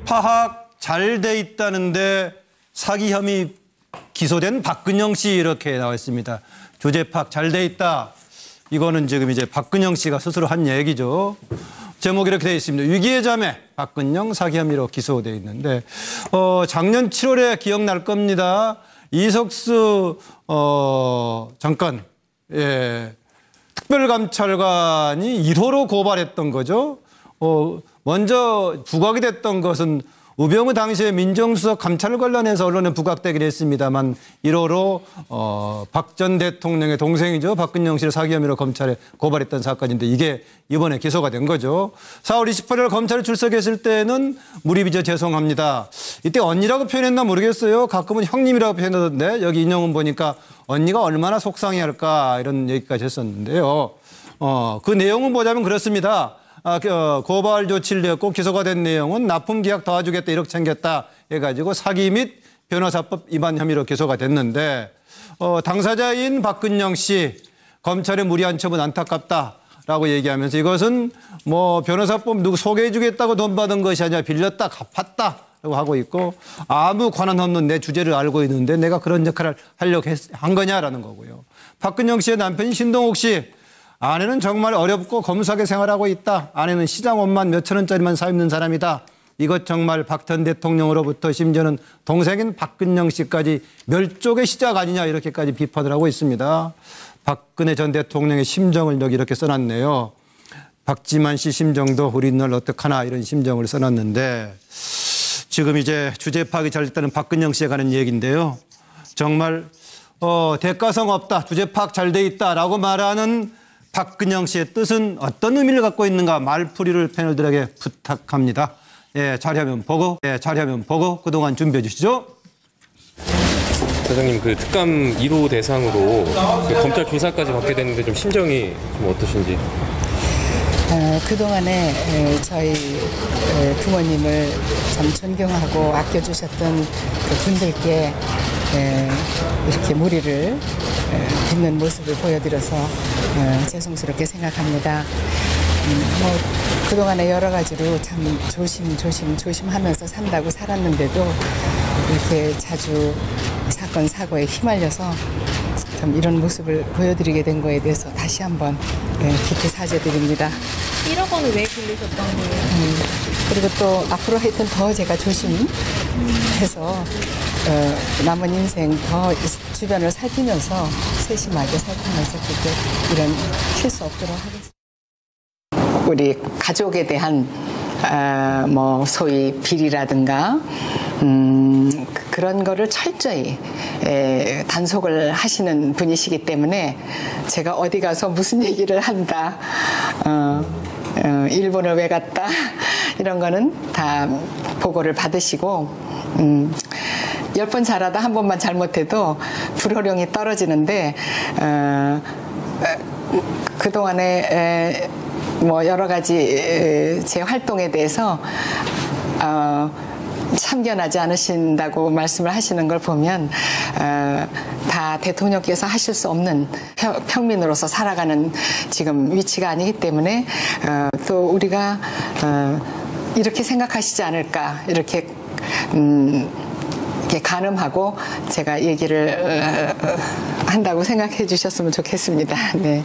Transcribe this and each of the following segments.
파악 잘 돼 있다는데 사기 혐의 기소된 박근영 씨 이렇게 나와 있습니다. 주제 파악 잘 돼 있다. 이거는 지금 이제 박근영 씨가 스스로 한 얘기죠. 제목이 이렇게 돼 있습니다. 위기의 자매 박근영 사기 혐의로 기소돼 있는데 작년 7월에 기억날 겁니다. 이석수 장관 특별감찰관이 1호로 고발했던 거죠. 먼저 부각이 됐던 것은 우병우 당시에 민정수석 감찰 관련해서 언론에 부각되긴 했습니다만 1호로 박 전 대통령의 동생이죠. 박근영 씨를 사기 혐의로 검찰에 고발했던 사건인데 이게 이번에 기소가 된 거죠. 4월 28일 검찰에 출석했을 때는 무리비저 죄송합니다. 이때 언니라고 표현했나 모르겠어요. 가끔은 형님이라고 표현하던데 여기 인용은 보니까 언니가 얼마나 속상해할까 이런 얘기까지 했었는데요. 그 내용은 보자면 그렇습니다. 고발 조치를 냈고 기소가 된 내용은 납품 계약 도와주겠다 1억 챙겼다 해가지고 사기 및 변호사법 위반 혐의로 기소가 됐는데 당사자인 박근영 씨 검찰의 무리한 처분 안타깝다라고 얘기하면서 이것은 뭐 변호사법 누구 소개해 주겠다고 돈 받은 것이 아니라 빌렸다 갚았다라고 하고 있고 아무 관한 없는 내 주제를 알고 있는데 내가 그런 역할을 하려고 한 거냐라는 거고요. 박근영 씨의 남편인 신동욱 씨 아내는 정말 어렵고 검소하게 생활하고 있다. 아내는 시장 옷만 몇천 원짜리만 사 입는 사람이다. 이것 정말 박 전 대통령으로부터 심지어는 동생인 박근영 씨까지 멸족의 시작 아니냐 이렇게까지 비판을 하고 있습니다. 박근혜 전 대통령의 심정을 여기 이렇게 써놨네요. 박지만 씨 심정도 우리는 어떡하나 이런 심정을 써놨는데 지금 이제 주제 파악이 잘 됐다는 박근영 씨에 관한 얘기인데요. 정말 대가성 없다. 주제 파악 잘 돼 있다라고 말하는 박근영 씨의 뜻은 어떤 의미를 갖고 있는가 말풀이를 패널들에게 부탁합니다. 자료화면 보고 그동안 준비해 주시죠. 사장님, 그 특감 1호 대상으로 그 검찰 조사까지 받게 됐는데 좀 심정이 좀 어떠신지? 그동안에 저희 부모님을 참 존경하고 아껴주셨던 그 분들께 이렇게 무리를 빚는 모습을 보여드려서 죄송스럽게 생각합니다. 그동안에 여러 가지로 참 조심하면서 산다고 살았는데도 이렇게 자주 사건 사고에 휘말려서 참 이런 모습을 보여드리게 된 거에 대해서 다시 한번 깊이 사죄드립니다. 1억 원을 왜 빌리셨던 거예요? 그리고 또 앞으로 하여튼 더 제가 조심해서 남은 인생 더 주변을 살피면서 세심하게 살피면서 그렇게 이런 실수 없도록 하겠습니다. 우리 가족에 대한 뭐 소위 비리라든가 그런 거를 철저히 단속을 하시는 분이시기 때문에 제가 어디 가서 무슨 얘기를 한다, 일본을 왜 갔다 이런 거는 다 보고를 받으시고 10번 잘하다 한 번만 잘못해도 불호령이 떨어지는데 그동안에 뭐 여러 가지 제 활동에 대해서 참견하지 않으신다고 말씀을 하시는 걸 보면 다 대통령께서 하실 수 없는 평민으로서 살아가는 지금 위치가 아니기 때문에 또 우리가 이렇게 생각하시지 않을까 이렇게 가늠하고 제가 얘기를 한다고 생각해 주셨으면 좋겠습니다. 네.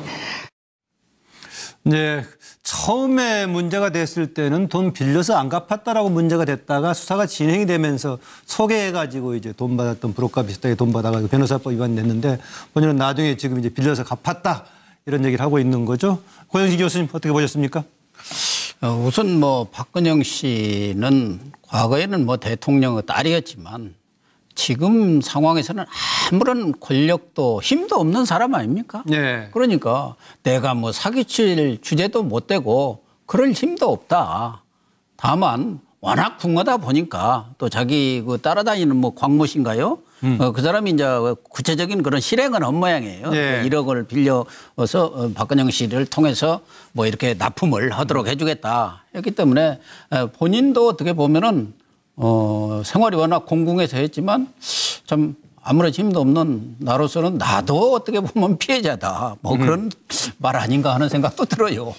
네. 처음에 문제가 됐을 때는 돈 빌려서 안 갚았다라고 문제가 됐다가 수사가 진행이 되면서 소개해가지고 이제 돈 받았던 브로커 비슷하게 돈 받아가지고 변호사법 위반 냈는데 본인은 나중에 지금 이제 빌려서 갚았다 이런 얘기를 하고 있는 거죠. 고영식 교수님 어떻게 보셨습니까? 우선 뭐 박근영 씨는 과거에는 뭐 대통령의 딸이었지만 지금 상황에서는 아무런 권력도 힘도 없는 사람 아닙니까? 네. 그러니까 내가 뭐 사기칠 주제도 못 되고 그럴 힘도 없다. 다만 워낙 궁하다 보니까 또 자기 그 따라다니는 뭐 광모신가요? 그 사람이 이제 구체적인 그런 실행은 없는 모양이에요. 네. 1억을 빌려서 박근영 씨를 통해서 뭐 이렇게 납품을 하도록 해주겠다 했기 때문에 본인도 어떻게 보면은 생활이 워낙 공공해서 했지만 참 아무런 힘도 없는 나로서는 나도 어떻게 보면 피해자다. 뭐 그런 말 아닌가 하는 생각도 들어요.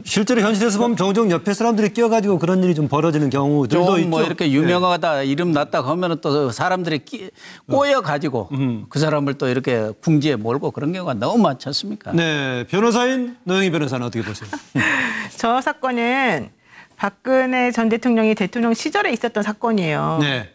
실제로 현실에서 보면 종종 옆에 사람들이 끼어가지고 그런 일이 좀 벌어지는 경우들도 좀 있죠. 뭐 이렇게 유명하다 이름 났다 하면은 또 사람들이 꼬여 가지고 그 사람을 또 이렇게 궁지에 몰고 그런 경우가 너무 많지 않습니까? 네, 변호사인 노영희 변호사는 어떻게 보세요? 저 사건은 박근혜 전 대통령이 대통령 시절에 있었던 사건이에요. 네.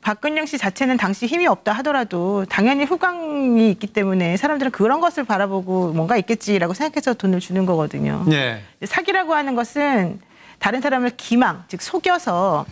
박근영 씨 자체는 당시 힘이 없다 하더라도 당연히 후광이 있기 때문에 사람들은 그런 것을 바라보고 뭔가 있겠지라고 생각해서 돈을 주는 거거든요. 네. 사기라고 하는 것은 다른 사람을 기망, 즉 속여서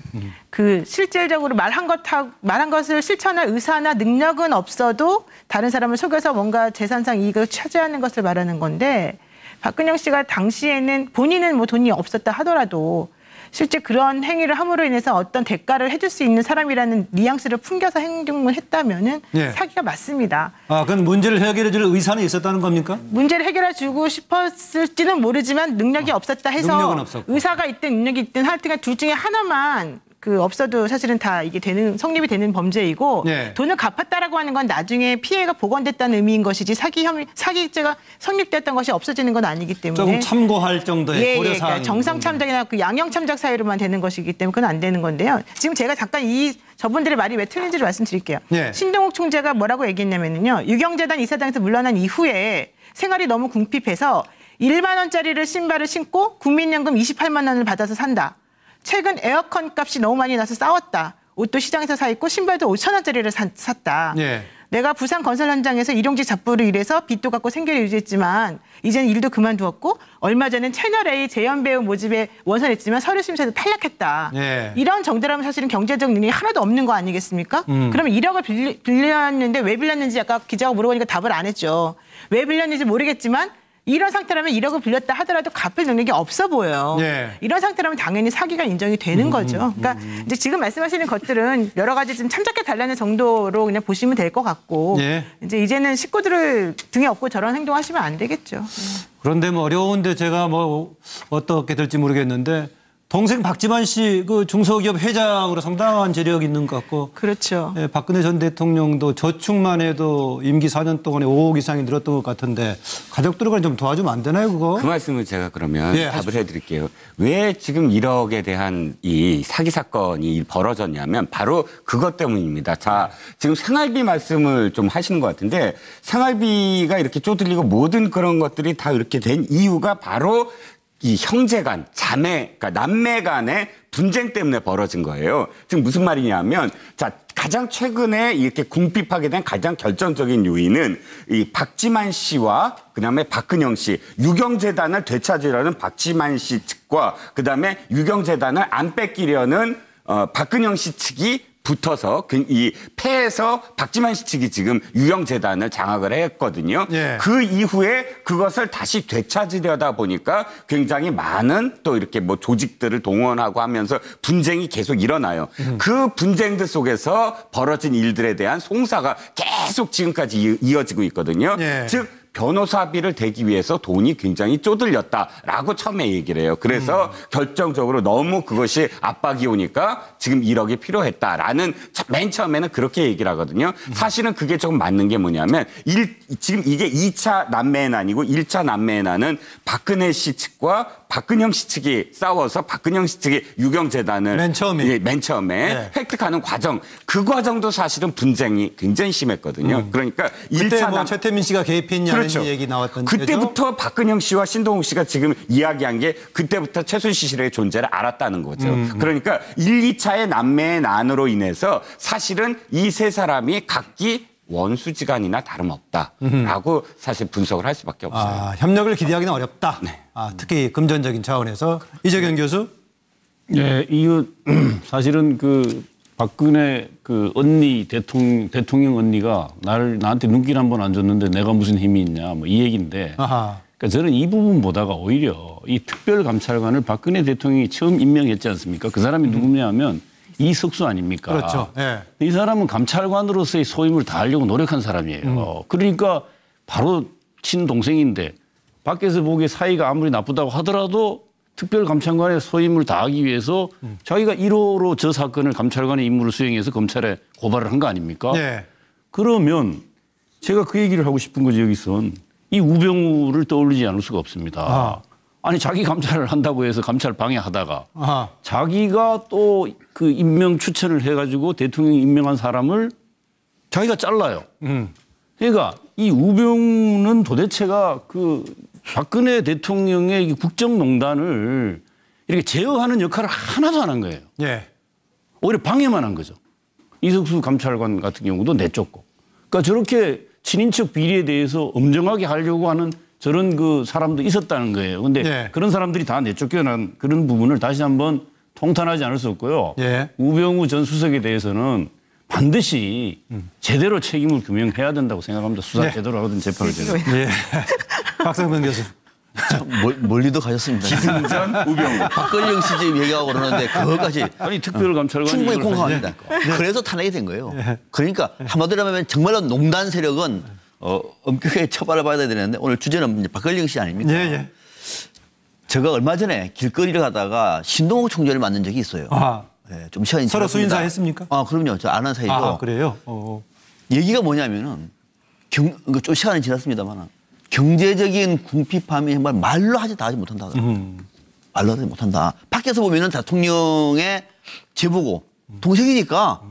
그 실질적으로 말한 것을 실천할 의사나 능력은 없어도 다른 사람을 속여서 뭔가 재산상 이익을 차지하는 것을 말하는 건데 박근영 씨가 당시에는 본인은 뭐 돈이 없었다 하더라도 실제 그런 행위를 함으로 인해서 어떤 대가를 해줄 수 있는 사람이라는 뉘앙스를 풍겨서 행동을 했다면은 네. 사기가 맞습니다. 아, 그건 문제를 해결해 줄 의사는 있었다는 겁니까? 문제를 해결해 주고 싶었을지는 모르지만 능력이 없었다 해서 능력은 없었고. 의사가 있든 능력이 있든 하여튼 둘 중에 하나만 그 없어도 사실은 다 이게 성립이 되는 범죄이고 네. 돈을 갚았다라고 하는 건 나중에 피해가 복원됐다는 의미인 것이지 사기죄가 성립됐던 것이 없어지는 건 아니기 때문에 조금 참고할 정도의 고려 사항. 그러니까 정상 참작이나 그 양형 참작 사유로만 되는 것이기 때문에 그건 안 되는 건데요. 지금 제가 잠깐 저분들의 말이 왜 틀린지를 말씀드릴게요. 네. 신동욱 총재가 뭐라고 얘기했냐면요. 유경재단 이사장에서 물러난 이후에 생활이 너무 궁핍해서 1만 원짜리를 신발을 신고 국민연금 28만 원을 받아서 산다. 최근 에어컨 값이 너무 많이 나서 싸웠다. 옷도 시장에서 사 입고 신발도 5천 원짜리를 샀다. 네. 내가 부산 건설 현장에서 일용직 잡부를 일해서 빚도 갚고 생계를 유지했지만 이제는 일도 그만두었고 얼마 전엔 채널A 재연 배우 모집에 원선했지만 서류 심사에서 탈락했다. 네. 이런 정도라면 사실은 경제적 능력이 하나도 없는 거 아니겠습니까? 그러면 1억을 빌렸는데 왜 빌렸는지 아까 기자가 물어보니까 답을 안 했죠. 왜 빌렸는지 모르겠지만 이런 상태라면 1억을 빌렸다 하더라도 갚을 능력이 없어 보여요. 네. 이런 상태라면 당연히 사기가 인정이 되는 거죠. 그러니까 이제 지금 말씀하시는 것들은 여러 가지 좀 참작해 달라는 정도로 그냥 보시면 될 것 같고 네. 이제는 식구들을 등에 업고 저런 행동하시면 안 되겠죠. 그런데 뭐 어려운데 제가 뭐 어떻게 될지 모르겠는데 동생 박지만 씨 그 중소기업 회장으로 상당한 재력이 있는 것 같고 그렇죠. 예, 박근혜 전 대통령도 저축만 해도 임기 4년 동안에 5억 이상이 늘었던 것 같은데 가족들을 좀 도와주면 안 되나요 그거? 그 말씀을 제가 그러면 예, 답을 해드릴게요. 왜 지금 1억에 대한 이 사기 사건이 벌어졌냐면 바로 그것 때문입니다. 자, 지금 생활비 말씀을 좀 하시는 것 같은데 생활비가 이렇게 쪼들리고 모든 그런 것들이 다 이렇게 된 이유가 바로 이 형제 간, 자매, 그러니까 남매 간의 분쟁 때문에 벌어진 거예요. 지금 무슨 말이냐면, 자, 가장 최근에 이렇게 궁핍하게 된 가장 결정적인 요인은 이 박지만 씨와 그다음에 박근영 씨, 유경재단을 되찾으려는 박지만 씨 측과 그다음에 유경재단을 안 뺏기려는 박근영 씨 측이 붙어서 이 패에서 박지만 씨 측이 지금 유경재단을 장악을 했거든요. 예. 그 이후에 그것을 다시 되찾으려다 보니까 굉장히 많은 또 이렇게 뭐 조직들을 동원하고 하면서 분쟁이 계속 일어나요. 그 분쟁들 속에서 벌어진 일들에 대한 송사가 계속 지금까지 이어지고 있거든요. 예. 즉 변호사비를 대기 위해서 돈이 굉장히 쪼들렸다라고 처음에 얘기를 해요. 그래서 결정적으로 너무 그것이 압박이 오니까 지금 1억이 필요했다라는 맨 처음에는 그렇게 얘기를 하거든요. 사실은 그게 조금 맞는 게 뭐냐면 지금 이게 2차 난매의 난이고 1차 난매의 난은 박근혜 씨 측과 박근영 씨 측이 싸워서 박근영 씨 측이 유경재단을 맨 처음에 네. 획득하는 과정, 그 과정도 사실은 분쟁이 굉장히 심했거든요. 그러니까 그때 1차 뭐 최태민 씨가 개입했냐는 그렇죠. 얘기 나왔던 그때부터 박근영 씨와 신동욱 씨가 지금 이야기한 게 그때부터 최순실 씨의 존재를 알았다는 거죠. 그러니까 1, 2차의 남매의 난으로 인해서 사실은 이 세 사람이 각기 원수지간이나 다름없다라고 사실 분석을 할 수밖에 없어요. 아, 협력을 기대하기는 어렵다. 네. 아, 특히 금전적인 차원에서 이재경 교수. 네, 이거 사실은 그 박근혜 그 언니 대통령 언니가 나한테 눈길 한 번 안 줬는데 내가 무슨 힘이 있냐 뭐 이 얘기인데. 아하. 그러니까 저는 이 부분 보다가 오히려 이 특별감찰관을 박근혜 대통령이 처음 임명했지 않습니까? 그 사람이 누구냐면 이석수 아닙니까? 그렇죠. 예. 이 사람은 감찰관으로서의 소임을 다하려고 노력한 사람이에요. 그러니까 바로 친동생인데 밖에서 보기에 사이가 아무리 나쁘다고 하더라도 특별감찰관의 소임을 다하기 위해서 자기가 1호로 저 사건을 감찰관의 임무를 수행해서 검찰에 고발을 한 거 아닙니까? 네. 그러면 제가 그 얘기를 하고 싶은 거지 여기선 이 우병우를 떠올리지 않을 수가 없습니다. 아니 자기 감찰을 한다고 해서 감찰 방해하다가 자기가 또 그 임명 추천을 해가지고 대통령이 임명한 사람을 자기가 잘라요. 그러니까 이 우병우는 도대체가 그 박근혜 대통령의 이 국정농단을 이렇게 제어하는 역할을 하나도 안 한 거예요. 예. 오히려 방해만 한 거죠. 이석수 감찰관 같은 경우도 내쫓고. 그러니까 저렇게 친인척 비리에 대해서 엄정하게 하려고 하는 저런 그 사람도 있었다는 거예요. 근데 예. 그런 사람들이 다 내쫓겨난 그런 부분을 다시 한번 통탄하지 않을 수 없고요. 예. 우병우 전 수석에 대해서는 반드시 제대로 책임을 규명해야 된다고 생각합니다. 수사 네. 제대로 하든 재판을 제대로. 예. 박성명 교수. 멀리도 가셨습니다. 기승전 우병우. 박근영 씨 지금 얘기하고 그러는데 그것까지 아니 특별감찰관이 충분히 이걸 공감합니다. 그래서 탄핵이 된 거예요. 그러니까 한마디로 하면 정말로 농단 세력은 엄격하게 처벌을 받아야 되는데 오늘 주제는 이제 박근영 씨 아닙니까? 예, 예. 제가 얼마 전에 길거리를 가다가 신동욱 총재를 만난 적이 있어요. 네, 좀 시간이 서로 지났습니다. 수인사했습니까? 그럼요. 저 아는 사이죠. 그래요? 얘기가 뭐냐면은 좀 시간이 지났습니다만 경제적인 궁핍함이 정말 말로 하지 다 하지 못한다. 말로 하지 못한다. 밖에서 보면은 대통령의 제보고 동생이니까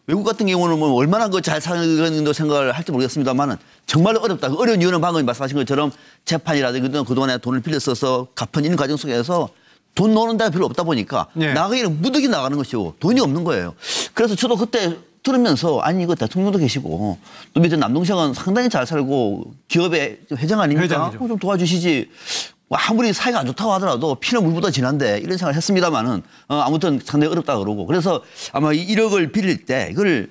외국 같은 경우는 뭐 얼마나 그 잘 사는 생각을 할지 모르겠습니다만은 정말로 어렵다. 그 어려운 이유는 방금 말씀하신 것처럼 재판이라든지 그동안에 돈을 빌려 써서 갚은 과정 속에서 돈 노는 데가 별로 없다 보니까 예. 나가기는 무득이 나가는 것이고 돈이 없는 거예요. 그래서 저도 그때 들으면서 아니 이거 대통령도 계시고 또 밑에 남동생은 상당히 잘 살고 기업의 회장 아닙니까? 회장이죠. 그럼 좀 도와주시지. 아무리 사이가 안 좋다고 하더라도 피는 물보다 진한데 이런 생각을 했습니다마는 아무튼 상당히 어렵다 그러고 그래서 아마 이 1억을 빌릴 때 이걸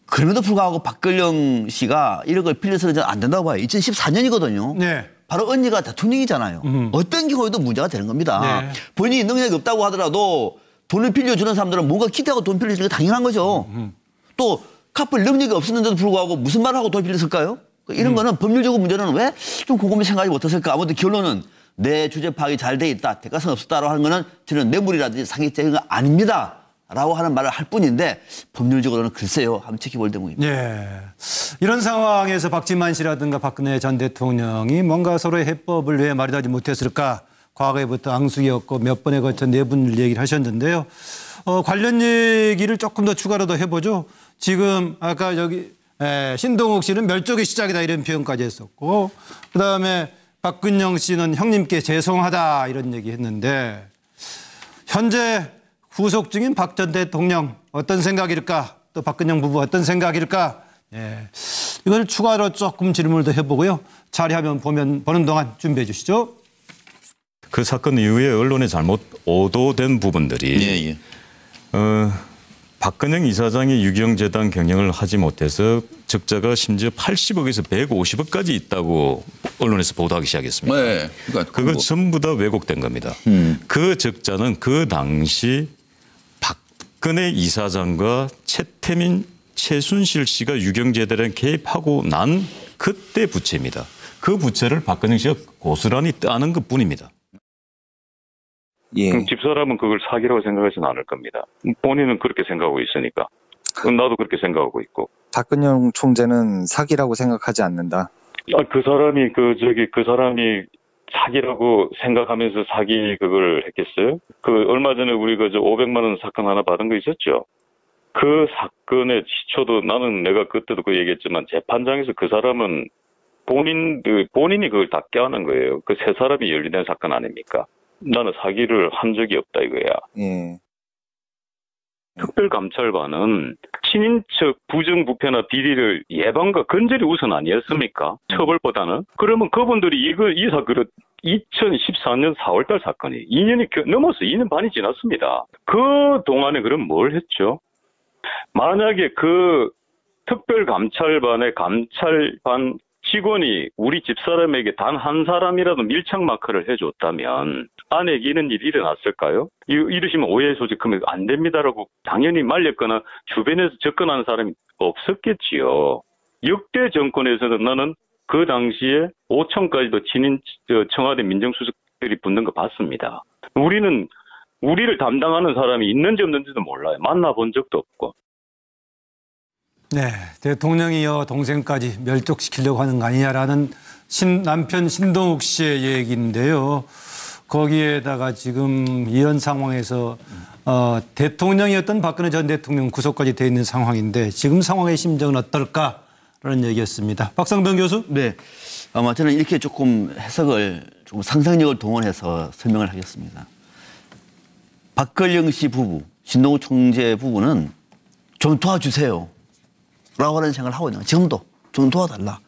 그럼에도 불구하고 박근영 씨가 1억을 빌려서는 안 된다고 봐요. 2014년이거든요. 네. 바로 언니가 대통령이잖아요. 어떤 경우에도 문제가 되는 겁니다. 네. 본인이 능력이 없다고 하더라도 돈을 빌려주는 사람들은 뭔가 기대하고 돈 빌려주는 게 당연한 거죠. 또 갚을 능력이 없었는데도 불구하고 무슨 말을 하고 돈 빌렸을까요? 이런 거는 법률적인 문제는 왜 좀 곰곰이 생각하지 못했을까? 아무튼 결론은 내 주제 파악이 잘 돼 있다. 대가성 없었다라고 하는 거는 저는 뇌물이라든지 사기죄가 아닙니다. 라고 하는 말을 할 뿐인데 법률적으로는 글쎄요. 한번 지켜볼 대목입니다. 예. 이런 상황에서 박진만 씨라든가 박근혜 전 대통령이 뭔가 서로의 해법을 왜 마련하지 못했을까? 과거에부터 앙숙이었고 몇 번에 걸쳐 네 분을 얘기를 하셨는데요. 관련 얘기를 조금 더 추가로 더 해보죠. 지금 아까 여기 신동욱 씨는 멸족의 시작이다 이런 표현까지 했었고 그다음에 박근영 씨는 형님께 죄송하다 이런 얘기 했는데 현재 구속 중인 박 전 대통령 어떤 생각일까? 또 박근영 부부 어떤 생각일까? 예. 이걸 추가로 조금 질문을 더 해보고요. 자리하면 보는 동안 준비해 주시죠. 그 사건 이후에 언론에 잘못 오도된 부분들이 박근영 이사장이 유경재단 경영을 하지 못해서 적자가 심지어 80억에서 150억까지 있다고 언론에서 보도하기 시작했습니다. 네. 그러니까 그거 전부 다 왜곡된 겁니다. 그 적자는 그 당시 박근혜 이사장과 최태민, 최순실 씨가 유경재단에 개입하고 난 그때 부채입니다. 그 부채를 박근영 씨가 고스란히 따는 것뿐입니다. 예. 집사람은 그걸 사기라고 생각하지는 않을 겁니다. 본인은 그렇게 생각하고 있으니까. 나도 그렇게 생각하고 있고. 박근영 총재는 사기라고 생각하지 않는다. 그 사람이 사기라고 생각하면서 사기 그걸 했겠어요? 얼마 전에 우리 500만 원 사건 하나 받은 거 있었죠? 그 사건의 시초도 내가 그때도 그 얘기했지만 재판장에서 그 사람은 본인이 그걸 다 껴안은 거예요. 그 세 사람이 연루된 사건 아닙니까? 나는 사기를 한 적이 없다 이거야. 예. 특별감찰반은 친인척 부정부패나 비리를 예방과 근절이 우선 아니었습니까? 처벌보다는. 그러면 그분들이 이 사건은 2014년 4월달 사건이 2년이 넘어서 2년 반이 지났습니다. 그 동안에 그럼 뭘 했죠? 만약에 그 특별감찰반의 감찰반 직원이 우리 집사람에게 단 한 사람이라도 밀착 마크를 해줬다면 아내에게 이런 일이 일어났을까요? 이러시면 오해 소지하면 안 됩니다라고 당연히 말렸거나 주변에서 접근하는 사람이 없었겠지요. 역대 정권에서는 나는 그 당시에 5천까지도 청와대 민정수석들이 붙는 거 봤습니다. 우리를 담당하는 사람이 있는지 없는지도 몰라요. 만나본 적도 없고. 네, 대통령이 동생까지 멸족시키려고 하는 거 아니냐라는 남편 신동욱 씨의 얘기인데요. 거기에다가 지금 이런 상황에서 대통령이었던 박근혜 전 대통령 구속까지 돼 있는 상황인데 지금 상황의 심정은 어떨까라는 얘기였습니다. 박상병 교수? 네. 아마 저는 이렇게 조금 해석을 조금 상상력을 동원해서 설명을 하겠습니다. 박근영 씨 부부, 신동욱 총재 부부는 좀 도와주세요. 라고 하는 생각을 하고 있는 거예요. 지금도 좀 도와달라.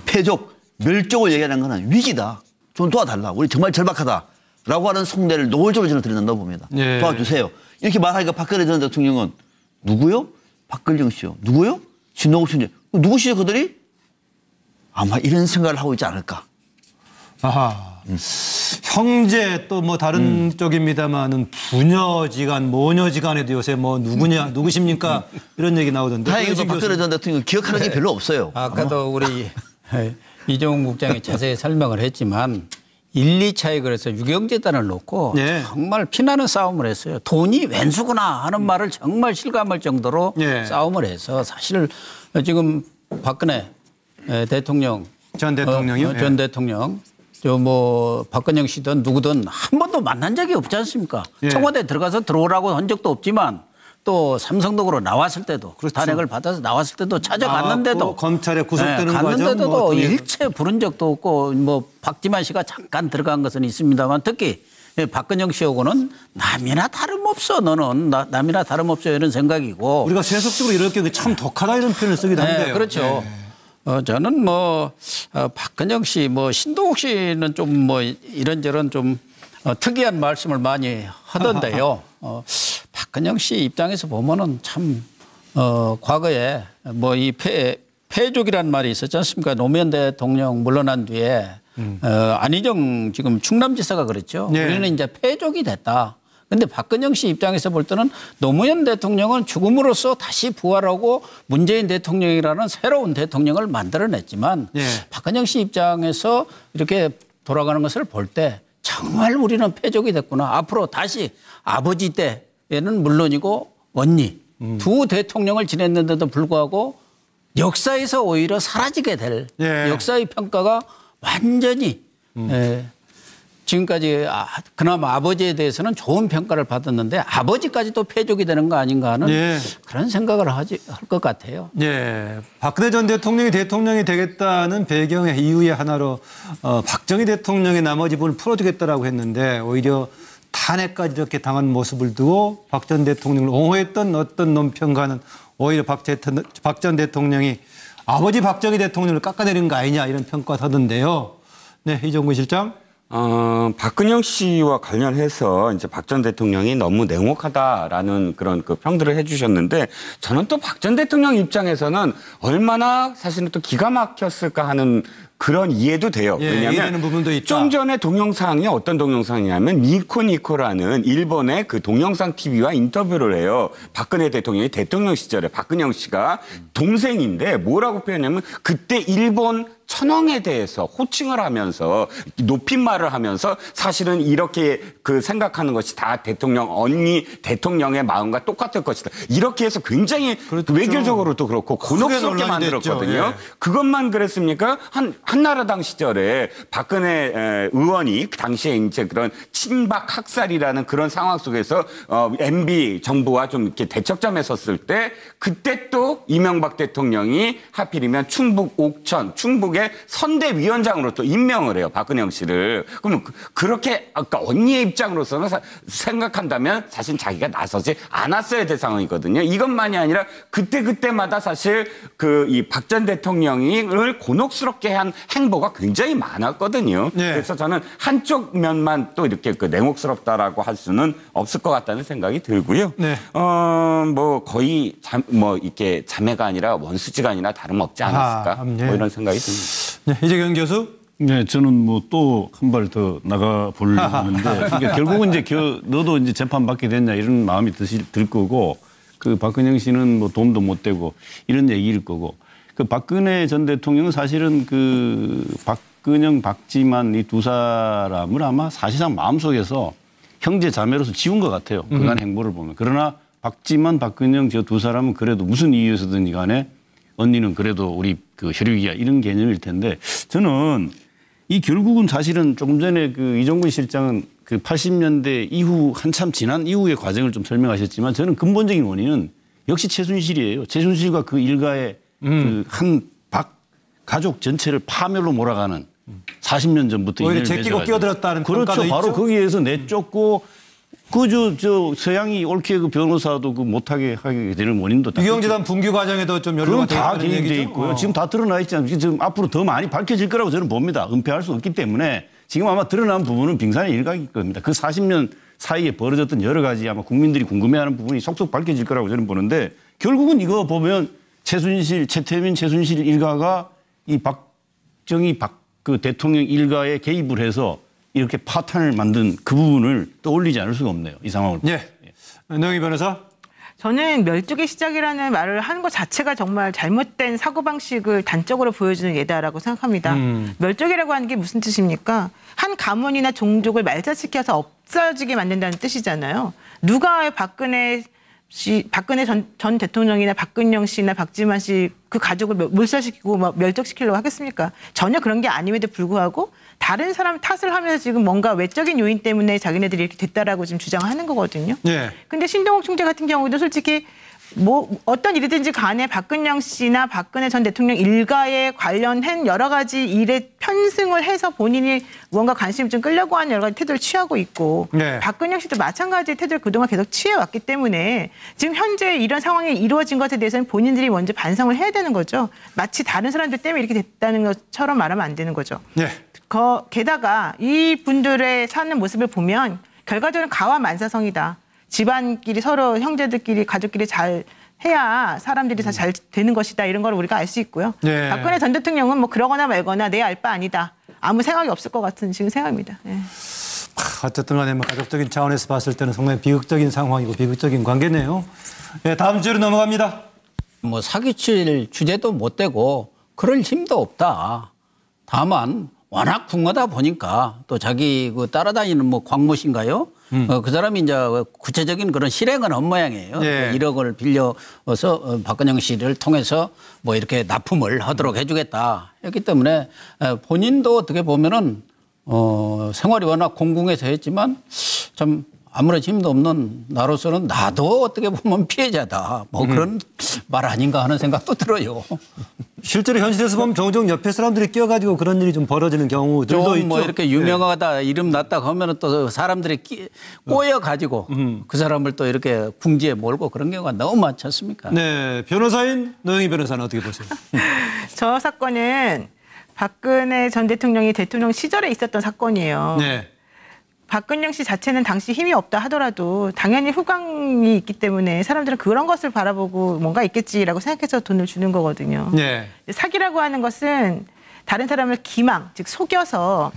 패족, 멸족을 얘기하는 것은 위기다. 좀 도와달라. 우리 정말 절박하다. 라고 하는 속내를 노골적으로 저는 드러낸다고 봅니다. 예. 도와주세요. 이렇게 말하니까 박근혜 전 대통령은 누구요? 박근영 씨요. 누구요? 신동욱 총재. 누구시죠 그들이? 아마 이런 생각을 하고 있지 않을까. 아하. 형제 또 뭐 다른 쪽입니다만은 부녀지간, 모녀지간에도 요새 뭐 누구십니까? 이런 얘기 나오던데. 다행히도 박근혜 전 대통령 기억하는 게 별로 없어요. 아까도 우리 이종훈 국장이 자세히 설명을 했지만 1, 2차에 그래서 유경재단을 놓고 네. 정말 피나는 싸움을 했어요. 돈이 웬수구나 하는 말을 정말 실감할 정도로 네. 싸움을 해서 사실 지금 박근혜 대통령 전 대통령이요? 전 대통령 저 뭐 박근영 씨든 누구든 한 번도 만난 적이 없지 않습니까? 예. 청와대 들어가서 들어오라고 한 적도 없지만 또 삼성동으로 나왔을 때도 그렇죠. 탄핵을 받아서 나왔을 때도 찾아갔는데도 검찰에 구속되는 과정 갔는데도 뭐 일체 부른 적도 없고 뭐 박지만 씨가 잠깐 들어간 것은 있습니다만 특히 박근영 씨하고는 남이나 다름없어 너는 남이나 다름없어 이런 생각이고 우리가 세속적으로 이렇게 참 독하다 이런 표현을 쓰기도 한데요. 네, 그렇죠. 네. 저는 뭐 박근영 씨, 뭐 신동욱 씨는 좀 뭐 이런저런 좀 특이한 말씀을 많이 하던데요. 박근영 씨 입장에서 보면은 참 과거에 뭐 이 패족이라는 말이 있었지 않습니까? 노무현 대통령 물러난 뒤에 안희정 지금 충남지사가 그랬죠. 네. 우리는 이제 패족이 됐다. 근데 박근영 씨 입장에서 볼 때는 노무현 대통령은 죽음으로써 다시 부활하고 문재인 대통령이라는 새로운 대통령을 만들어냈지만 예. 박근영 씨 입장에서 이렇게 돌아가는 것을 볼 때 정말 우리는 패족이 됐구나. 앞으로 다시 아버지 때에는 물론이고 언니 두 대통령을 지냈는데도 불구하고 역사에서 오히려 사라지게 될 예. 역사의 평가가 완전히 지금까지 그나마 아버지에 대해서는 좋은 평가를 받았는데 아버지까지도 패족이 되는 거 아닌가 하는 예. 그런 생각을 할 것 같아요. 예. 박근혜 전 대통령이 대통령이 되겠다는 배경의 이유의 하나로 박정희 대통령의 나머지 부분을 풀어주겠다라고 했는데 오히려 탄핵까지 이렇게 당한 모습을 두고 박 전 대통령을 옹호했던 어떤 논평가는 오히려 박 전 대통령이 아버지 박정희 대통령을 깎아내린 거 아니냐 이런 평가를 하던데요. 네, 이종근 실장. 박근영 씨와 관련해서 이제 박 전 대통령이 너무 냉혹하다라는 그런 그 평들을 해주셨는데 저는 또 박 전 대통령 입장에서는 얼마나 사실은 또 기가 막혔을까 하는 그런 이해도 돼요. 예, 왜냐하면 이해되는 부분도 있다. 좀 전에 동영상이 어떤 동영상이냐면 니코니코라는 일본의 그 동영상 TV와 인터뷰를 해요. 박근혜 대통령이 대통령 시절에 박근영 씨가 동생인데 뭐라고 표현하냐면 그때 일본 천황에 대해서 호칭을 하면서 높임말을 하면서 사실은 이렇게 그 생각하는 것이 다 대통령 언니 대통령의 마음과 똑같을 것이다. 이렇게 해서 굉장히 그렇죠. 외교적으로도 그렇고 곤혹스럽게 논란이 만들었거든요. 됐죠. 예. 그것만 그랬습니까? 한나라당 시절에 박근혜 의원이 그 당시에 이제 그런 친박 학살이라는 그런 상황 속에서 MB 정부와 좀 이렇게 대척점에 섰을 때 그때 또 이명박 대통령이 하필이면 충북 옥천 충북의 선대위원장으로 또 임명을 해요. 박근영 씨를. 그러면 그렇게 아까 언니의 입장으로서는 생각한다면 사실 자기가 나서지 않았어야 될 상황이거든요. 이것만이 아니라 그때마다 사실 그 이 박 전 대통령을 곤혹스럽게 한 행보가 굉장히 많았거든요. 네. 그래서 저는 한쪽 면만 또 이렇게 그 냉혹스럽다라고 할 수는 없을 것 같다는 생각이 들고요. 네. 뭐 거의 뭐 이렇게 자매가 아니라 원수지간이나 다름없지 않았을까? 네. 뭐 이런 생각이 듭니다. 네, 이재경 교수. 네, 저는 뭐 또 한 발 더 나가 보려는데 그러니까 결국은 이제 너도 이제 재판 받게 됐냐 이런 마음이 들 거고 그 박근영 씨는 뭐 도움도 못 되고 이런 얘기일 거고 그 박근혜 전 대통령은 사실은 그 박근영, 박지만 이 두 사람을 아마 사실상 마음속에서 형제 자매로서 지운 것 같아요. 그간 행보를 보면. 그러나 박지만, 박근영 저 두 사람은 그래도 무슨 이유에서든지 간에 언니는 그래도 우리 그 혈육이야 이런 개념일 텐데 저는 이 결국은 사실은 조금 전에 그 이종근 실장은 그 80년대 이후 한참 지난 이후의 과정을 좀 설명하셨지만 저는 근본적인 원인은 역시 최순실이에요. 최순실과 그 일가의 그 한 가족 전체를 파멸로 몰아가는 40년 전부터 오히려 제끼고 끼어들었다는 평가도 그렇죠. 바로 있죠? 거기에서 내쫓고 저 서양이 옳게 그 변호사도 그 못하게 하게 되는 원인도 다 유경재단 분규 과정에도 좀 연루가 그건 다 되어 있다는 개입돼 얘기죠. 있고요. 지금 다 드러나 있지 않습니까? 지금 앞으로 더 많이 밝혀질 거라고 저는 봅니다. 은폐할 수 없기 때문에 지금 아마 드러난 부분은 빙산의 일각일 겁니다. 그 40년 사이에 벌어졌던 여러 가지 아마 국민들이 궁금해하는 부분이 속속 밝혀질 거라고 저는 보는데 결국은 이거 보면 최태민 최순실 일가가 이 박정희 그 대통령 일가에 개입을 해서 이렇게 파탄을 만든 그 부분을 떠올리지 않을 수가 없네요. 이 상황을. 예. 노영희 변호사. 저는 멸종의 시작이라는 말을 하는 것 자체가 정말 잘못된 사고방식을 단적으로 보여주는 예다라고 생각합니다. 멸종이라고 하는 게 무슨 뜻입니까? 한 가문이나 종족을 말살시켜서 없어지게 만든다는 뜻이잖아요. 누가 박근혜 전 대통령이나 박근영 씨나 박지만 씨 그 가족을 몰살시키고 막 멸종시키려고 하겠습니까? 전혀 그런 게 아님에도 불구하고 다른 사람 탓을 하면서 지금 뭔가 외적인 요인 때문에 자기네들이 이렇게 됐다라고 지금 주장하는 거거든요. 예. 근데 신동욱 총재 같은 경우도 솔직히 뭐 어떤 일이든지 간에 박근영 씨나 박근혜 전 대통령 일가에 관련한 여러 가지 일에 편승을 해서 본인이 뭔가 관심을 좀 끌려고 하는 여러 가지 태도를 취하고 있고 네. 박근영 씨도 마찬가지의 태도를 그동안 계속 취해왔기 때문에 지금 현재 이런 상황이 이루어진 것에 대해서는 본인들이 먼저 반성을 해야 되는 거죠. 마치 다른 사람들 때문에 이렇게 됐다는 것처럼 말하면 안 되는 거죠. 예. 게다가 이 분들의 사는 모습을 보면 결과적으로 가와만사성이다. 집안끼리 서로 형제들끼리 가족끼리 잘 해야 사람들이 다 잘 되는 것이다. 이런 걸 우리가 알 수 있고요. 네. 박근혜 전 대통령은 뭐 그러거나 말거나 내 알 바 아니다. 아무 생각이 없을 것 같은 지금 생각입니다. 네. 어쨌든 간에 뭐 가족적인 차원에서 봤을 때는 상당히 비극적인 상황이고 비극적인 관계네요. 예, 다음 주로 넘어갑니다. 뭐 사기칠 주제도 못 되고 그럴 힘도 없다. 다만 워낙 궁하다 보니까 또 자기 그 따라다니는 뭐 광모신가요? 그 사람이 이제 구체적인 그런 실행은 한 모양이에요. 예. 1억을 빌려서 박근영 씨를 통해서 뭐 이렇게 납품을 하도록 해주겠다 했기 때문에 본인도 어떻게 보면은 생활이 워낙 공공해서 했지만 참 아무런 힘도 없는 나로서는 나도 어떻게 보면 피해자다. 뭐 그런 말 아닌가 하는 생각도 들어요. 실제로 현실에서 보면 종종 옆에 사람들이 끼어가지고 그런 일이 좀 벌어지는 경우들도 좀 있죠. 뭐 이렇게 유명하다 이름 났다 하면은 또 사람들이 꼬여가지고 그 사람을 또 이렇게 궁지에 몰고 그런 경우가 너무 많지 않습니까? 네, 변호사인 노영희 변호사는 어떻게 보세요? 저 사건은 박근혜 전 대통령이 대통령 시절에 있었던 사건이에요. 네. 박근영 씨 자체는 당시 힘이 없다 하더라도 당연히 후광이 있기 때문에 사람들은 그런 것을 바라보고 뭔가 있겠지라고 생각해서 돈을 주는 거거든요. 네. 사기라고 하는 것은 다른 사람을 기망, 즉 속여서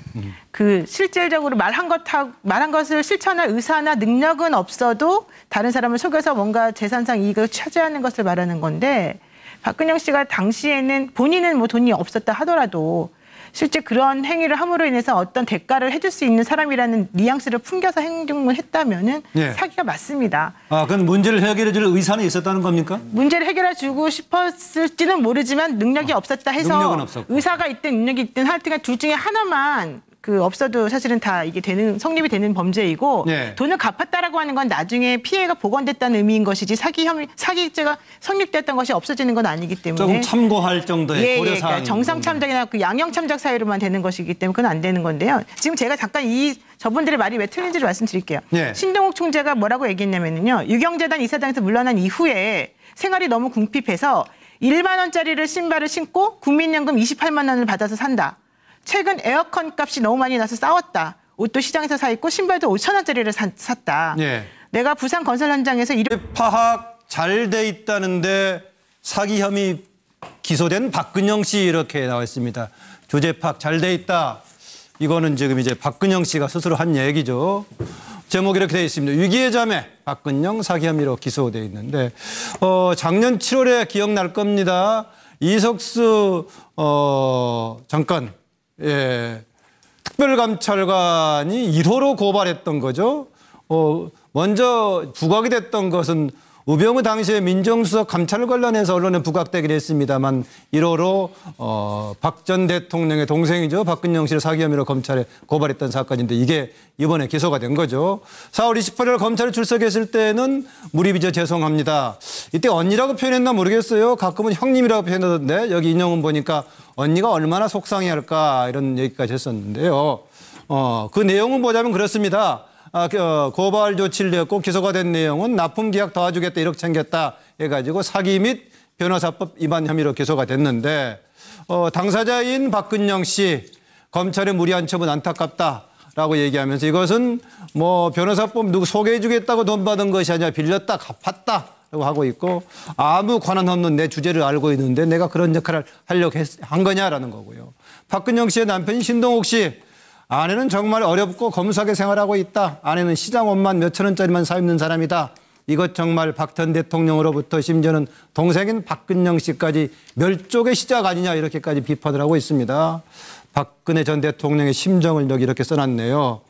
그 실질적으로 말한 것을 실천할 의사나 능력은 없어도 다른 사람을 속여서 뭔가 재산상 이익을 차지하는 것을 말하는 건데 박근영 씨가 당시에는 본인은 뭐 돈이 없었다 하더라도 실제 그런 행위를 함으로 인해서 어떤 대가를 해줄 수 있는 사람이라는 뉘앙스를 풍겨서 행동을 했다면은 네. 사기가 맞습니다. 아, 그건 문제를 해결해 줄 의사는 있었다는 겁니까? 문제를 해결해 주고 싶었을지는 모르지만 능력이 없었다 해서 능력은 없었고. 의사가 있든 능력이 있든 하여튼 둘 중에 하나만 그 없어도 사실은 다 이게 성립이 되는 범죄이고 네. 돈을 갚았다라고 하는 건 나중에 피해가 복원됐다는 의미인 것이지 사기죄가 성립됐던 것이 없어지는 건 아니기 때문에 조금 참고할 정도의 고려 사항. 그러니까 정상 참작이나 그 양형 참작 사유로만 되는 것이기 때문에 그건 안 되는 건데요. 지금 제가 잠깐 저분들의 말이 왜 틀린지를 말씀드릴게요. 네. 신동욱 총재가 뭐라고 얘기했냐면요. 유경재단 이사장에서 물러난 이후에 생활이 너무 궁핍해서 1만 원짜리를 신발을 신고 국민연금 28만 원을 받아서 산다. 최근 에어컨 값이 너무 많이 나서 싸웠다. 옷도 시장에서 사 입고 신발도 5천 원짜리를 샀다. 네. 내가 부산 건설 현장에서 파악 잘 돼 있다는데 사기 혐의 기소된 박근영 씨 이렇게 나와 있습니다. 주제 파악 잘 돼 있다. 이거는 지금 이제 박근영 씨가 스스로 한 얘기죠. 제목이 이렇게 되어 있습니다. 위기의 자매 박근영 사기 혐의로 기소되어 있는데 작년 7월에 기억날 겁니다. 이석수 장관 특별감찰관이 1호로 고발했던 거죠. 먼저 부각이 됐던 것은 우병우 당시에 민정수석 감찰 관련해서 언론에 부각되긴 했습니다만 1호로 박 전 대통령의 동생이죠. 박근영 씨를 사기 혐의로 검찰에 고발했던 사건인데 이게 이번에 기소가 된 거죠. 4월 28일 검찰에 출석했을 때는 무리비저 죄송합니다. 이때 언니라고 표현했나 모르겠어요. 가끔은 형님이라고 표현하던데 여기 인용은 보니까 언니가 얼마나 속상해할까 이런 얘기까지 했었는데요. 그 내용은 보자면 그렇습니다. 고발 조치를 냈고 기소가 된 내용은 납품 계약 도와주겠다 1억 챙겼다 해가지고 사기 및 변호사법 위반 혐의로 기소가 됐는데 당사자인 박근영 씨 검찰의 무리한 처분 안타깝다라고 얘기하면서 이것은 뭐 변호사법 누구 소개해 주겠다고 돈 받은 것이 아니라 빌렸다 갚았다라고 하고 있고 아무 권한 없는 내 주제를 알고 있는데 내가 그런 역할을 하려고 한 거냐라는 거고요. 박근영 씨의 남편인 신동욱 씨 아내는 정말 어렵고 검소하게 생활하고 있다. 아내는 시장 옷만 몇천 원짜리만 사 입는 사람이다. 이것 정말 박 전 대통령으로부터 심지어는 동생인 박근영 씨까지 멸족의 시작 아니냐 이렇게까지 비판을 하고 있습니다. 박근혜 전 대통령의 심정을 여기 이렇게 써놨네요.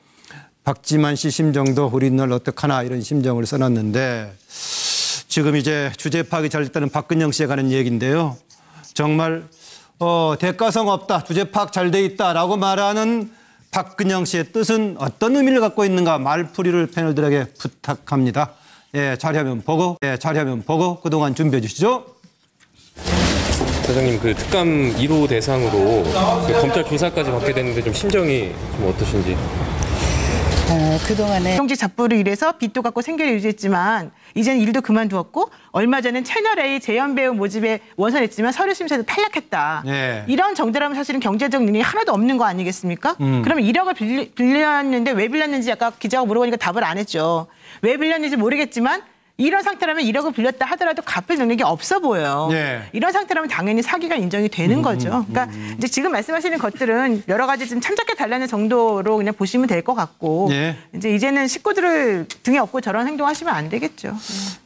박지만 씨 심정도 우리 널 어떡하나 이런 심정을 써놨는데 지금 이제 주제 파악이 잘 됐다는 박근영 씨에 관한 얘기인데요. 정말 대가성 없다. 주제 파악 잘 돼 있다라고 말하는 박근영 씨의 뜻은 어떤 의미를 갖고 있는가 말풀이를 패널들에게 부탁합니다. 예, 자료화면 보고 그동안 준비해 주시죠. 사장님 그 특감 1호 대상으로 그 검찰 조사까지 받게 됐는데 좀 심정이 좀 어떠신지. 그동안에 정치 잡부로 일해서 빚도 갚고 생계를 유지했지만 이제는 일도 그만두었고 얼마 전엔 채널A 재연배우 모집에 원선했지만 서류 심사에서 탈락했다. 예. 이런 정도라면 사실은 경제적 능력이 하나도 없는 거 아니겠습니까? 그러면 1억을 빌렸는데 왜 빌렸는지 아까 기자가 물어보니까 답을 안 했죠. 왜 빌렸는지 모르겠지만 이런 상태라면 1억을 빌렸다 하더라도 갚을 능력이 없어 보여요. 예. 이런 상태라면 당연히 사기가 인정이 되는 거죠. 그러니까 이제 지금 말씀하시는 것들은 여러 가지 좀 참작해 달라는 정도로 그냥 보시면 될 것 같고 예. 이제는 식구들을 등에 업고 저런 행동하시면 안 되겠죠.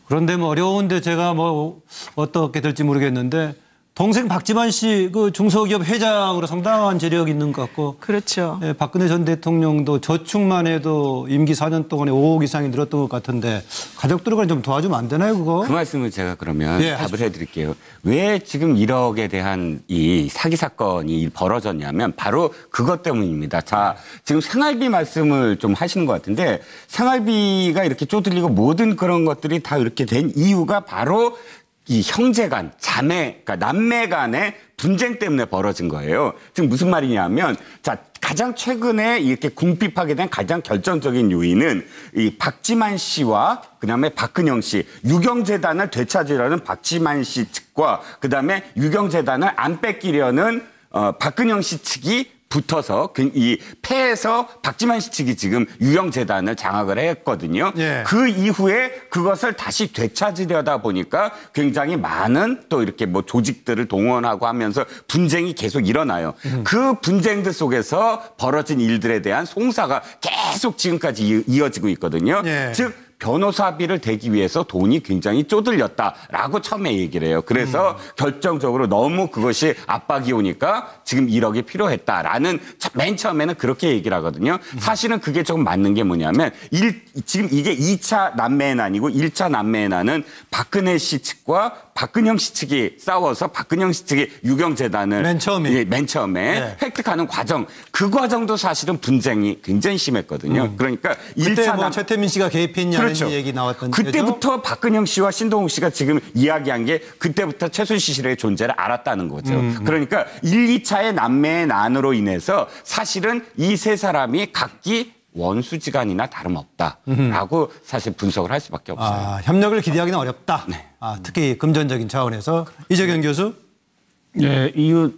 그런데 뭐 어려운데 제가 뭐 어떻게 될지 모르겠는데 동생 박지만 씨 그 중소기업 회장으로 상당한 재력이 있는 것 같고 그렇죠. 예, 박근혜 전 대통령도 저축만 해도 임기 4년 동안에 5억 이상이 늘었던 것 같은데 가족들을 좀 도와주면 안 되나요 그거? 그 말씀을 제가 그러면 예, 답을 해드릴게요. 왜 지금 1억에 대한 이 사기 사건이 벌어졌냐면 바로 그것 때문입니다. 자, 지금 생활비 말씀을 좀 하시는 것 같은데 생활비가 이렇게 쪼들리고 모든 그런 것들이 다 이렇게 된 이유가 바로 이 형제 간, 자매, 그러니까 남매 간의 분쟁 때문에 벌어진 거예요. 지금 무슨 말이냐면, 자, 가장 최근에 이렇게 궁핍하게 된 가장 결정적인 요인은 이 박지만 씨와 그다음에 박근영 씨, 유경재단을 되찾으려는 박지만 씨 측과 그다음에 유경재단을 안 뺏기려는 박근영 씨 측이 붙어서 이 패에서 박지만 씨 측이 지금 유경재단을 장악을 했거든요. 예. 그 이후에 그것을 다시 되찾으려다 보니까 굉장히 많은 또 이렇게 뭐 조직들을 동원하고 하면서 분쟁이 계속 일어나요. 그 분쟁들 속에서 벌어진 일들에 대한 송사가 계속 지금까지 이어지고 있거든요. 예. 즉 변호사비를 대기 위해서 돈이 굉장히 쪼들렸다라고 처음에 얘기를 해요. 그래서 결정적으로 너무 그것이 압박이 오니까 지금 1억이 필요했다라는 맨 처음에는 그렇게 얘기를 하거든요. 사실은 그게 조금 맞는 게 뭐냐면 지금 이게 2차 난매의 난이고 1차 난매의 난은 박근혜 씨 측과 박근영 씨 측이 싸워서 박근영 씨 측이 유경재단을 맨 처음에 네. 획득하는 과정, 그 과정도 사실은 분쟁이 굉장히 심했거든요. 그러니까 그때 1차 뭐 최태민 씨가 개입했냐는 그렇죠. 얘기 나왔던 그때부터 거죠? 박근영 씨와 신동욱 씨가 지금 이야기한 게 그때부터 최순실 씨의 존재를 알았다는 거죠. 그러니까 1, 2차의 난매의 난으로 인해서 사실은 이 세 사람이 각기 원수지간이나 다름없다라고 사실 분석을 할 수밖에 없어요. 아, 협력을 기대하기는 어렵다. 네. 특히 금전적인 차원에서. 이재경 교수. 네, 이거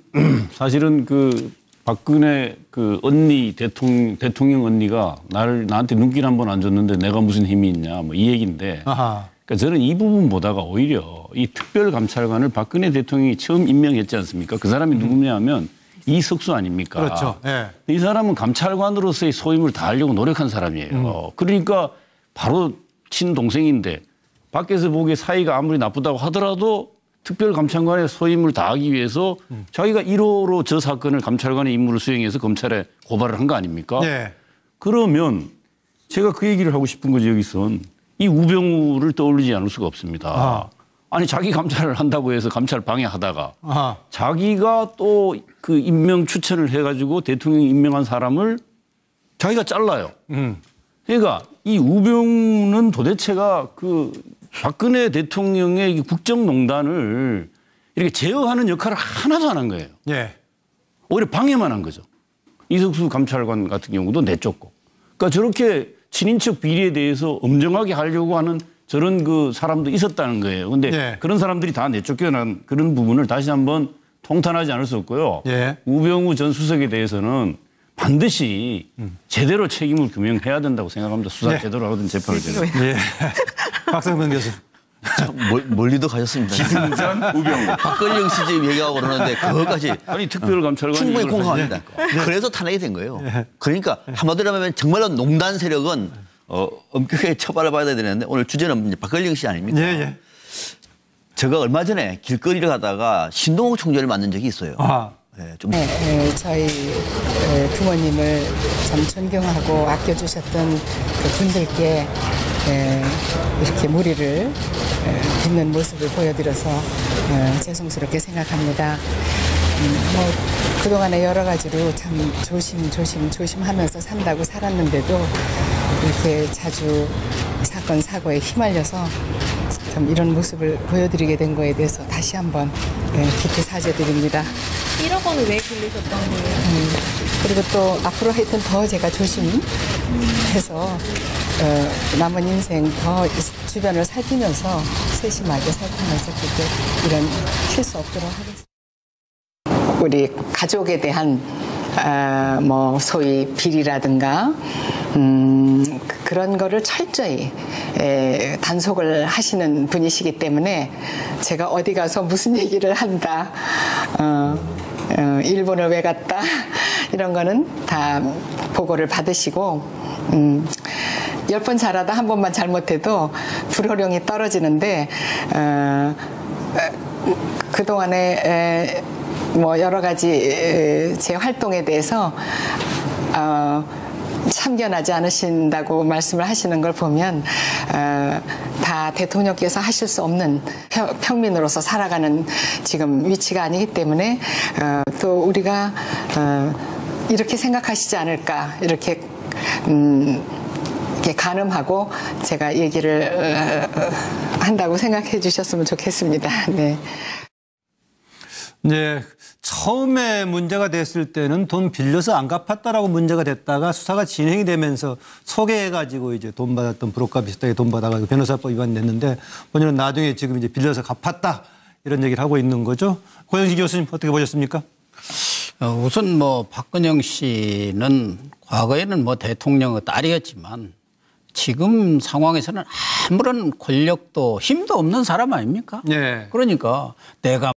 사실은 그 박근혜 그 언니 대통령 언니가 나한테 눈길 한 번 안 줬는데 내가 무슨 힘이 있냐 뭐 이 얘기인데. 아하. 그러니까 저는 이 부분 보다가 오히려 이 특별감찰관을 박근혜 대통령이 처음 임명했지 않습니까? 그 사람이 누구냐면 이석수 아닙니까? 그렇죠. 예. 이 사람은 감찰관으로서의 소임을 다하려고 노력한 사람이에요. 그러니까 바로 친동생인데 밖에서 보기에 사이가 아무리 나쁘다고 하더라도 특별감찰관의 소임을 다하기 위해서 자기가 1호로 저 사건을 감찰관의 임무를 수행해서 검찰에 고발을 한 거 아닙니까? 네. 그러면 제가 그 얘기를 하고 싶은 거죠, 여기선. 이 우병우를 떠올리지 않을 수가 없습니다. 아니 자기 감찰을 한다고 해서 감찰 방해하다가 자기가 또 그 임명 추천을 해가지고 대통령이 임명한 사람을 자기가 잘라요. 그러니까 이 우병우는 도대체가 그 박근혜 대통령의 이 국정농단을 이렇게 제어하는 역할을 하나도 안 한 거예요. 예. 오히려 방해만 한 거죠. 이석수 감찰관 같은 경우도 내쫓고. 그러니까 저렇게 친인척 비리에 대해서 엄정하게 하려고 하는 저런 그 사람도 있었다는 거예요. 근데 예. 그런 사람들이 다 내쫓겨난 그런 부분을 다시 한번 통탄하지 않을 수 없고요. 예. 우병우 전 수석에 대해서는 반드시 제대로 책임을 규명해야 된다고 생각합니다. 수사 네. 제대로 하든 재판을 제대로. 예. 박성명 교수. 참 멀리도 가셨습니다. 기승전 우병우. 박근영 씨 지금 얘기하고 그러는데 그것까지 아니 특별감찰관이 충분히 이걸 공감합니다. 그래서 탄핵이 된 거예요. 그러니까 한마디로 하면 정말로 농단 세력은 엄격하게 처벌을 받아야 되는데 오늘 주제는 이제 박근영 씨 아닙니까? 예, 예. 제가 얼마 전에 길거리를 가다가 신동욱 총재를 만난 적이 있어요. 네, 좀 저희 부모님을 참 존경하고 아껴주셨던 그 분들께 이렇게 무리를 빚는 모습을 보여드려서 죄송스럽게 생각합니다. 뭐 그동안에 여러 가지로 참 조심하면서 산다고 살았는데도 이렇게 자주 사건 사고에 휘말려서 참 이런 모습을 보여드리게 된 거에 대해서 다시 한번 깊이 사죄드립니다. 1억 원을 왜 빌리셨던 거예요? 그리고 또 앞으로 하여튼 더 제가 조심해서 남은 인생 더 주변을 살피면서 세심하게 살피면서 그렇게 이런 실수 없도록 하겠습니다. 우리 가족에 대한 뭐 소위 비리라든가 그런 거를 철저히 단속을 하시는 분이시기 때문에 제가 어디 가서 무슨 얘기를 한다, 일본을 왜 갔다 이런 거는 다 보고를 받으시고 10번 잘하다 한 번만 잘못해도 불호령이 떨어지는데 그동안에 뭐 여러 가지 제 활동에 대해서 참견하지 않으신다고 말씀을 하시는 걸 보면 다 대통령께서 하실 수 없는 평민으로서 살아가는 지금 위치가 아니기 때문에 또 우리가 이렇게 생각하시지 않을까 이렇게 가늠하고 제가 얘기를 한다고 생각해 주셨으면 좋겠습니다. 네. 네. 처음에 문제가 됐을 때는 돈 빌려서 안 갚았다라고 문제가 됐다가 수사가 진행이 되면서 소개해가지고 이제 돈 받았던 브로커 비슷하게 돈 받아가지고 변호사법 위반됐는데 본인은 나중에 지금 이제 빌려서 갚았다 이런 얘기를 하고 있는 거죠. 고영식 교수님 어떻게 보셨습니까? 우선 뭐 박근영 씨는 과거에는 뭐 대통령의 딸이었지만 지금 상황에서는 아무런 권력도 힘도 없는 사람 아닙니까? 네. 그러니까 내가